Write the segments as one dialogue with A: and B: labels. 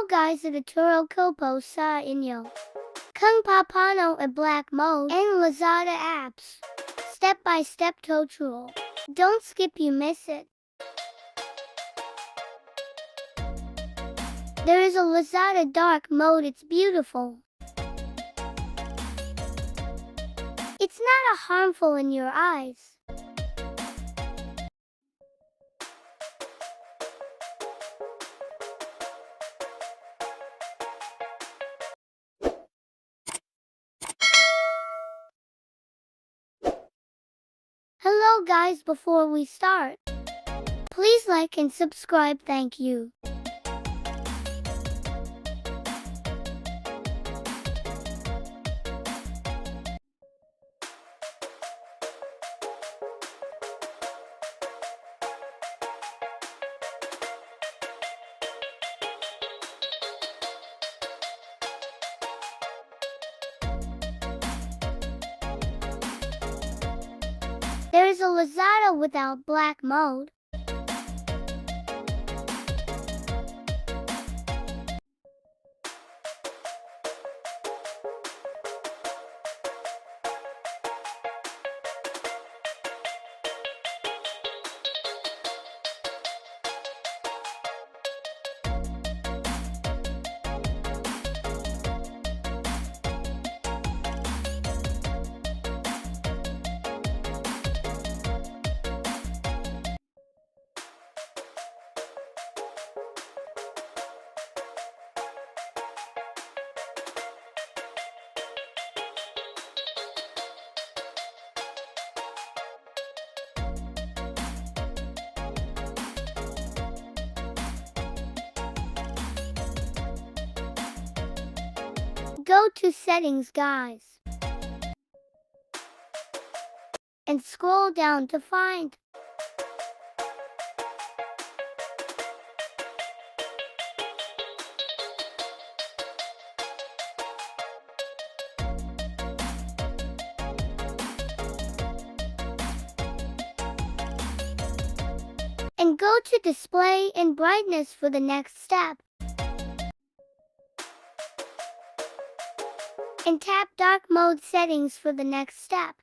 A: guys, the totural kopo sa inyo. Kung papano a black mode and Lazada apps. Step-by-step totural. Don't skip, you miss it. There is a Lazada dark mode, it's beautiful. It's not harmful in your eyes. Hello guys, before we start, please like and subscribe, thank you. There is a Lazada without black mode. Go to settings, guys, and scroll down to find and go to display and brightness for the next step. And tap dark mode settings for the next step.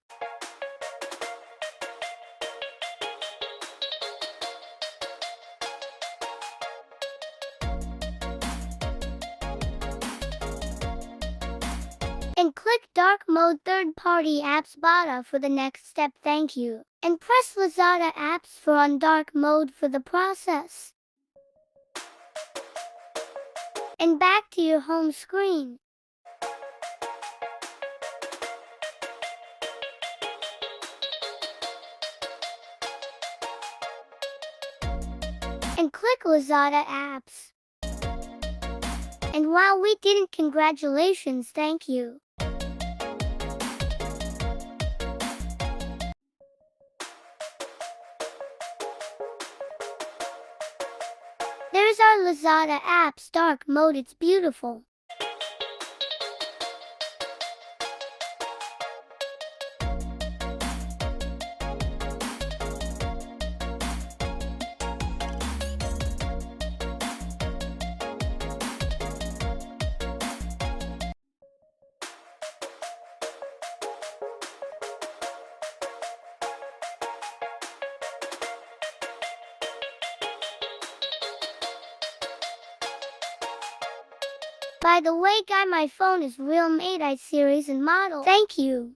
A: And click dark mode third-party apps beta for the next step, thank you. And press Lazada apps for on dark mode for the process. And back to your home screen. And click Lazada apps. And while we didn't, congratulations, thank you. There's our Lazada apps dark mode, it's beautiful. By the way, guy, my phone is real made I series and model. Thank you.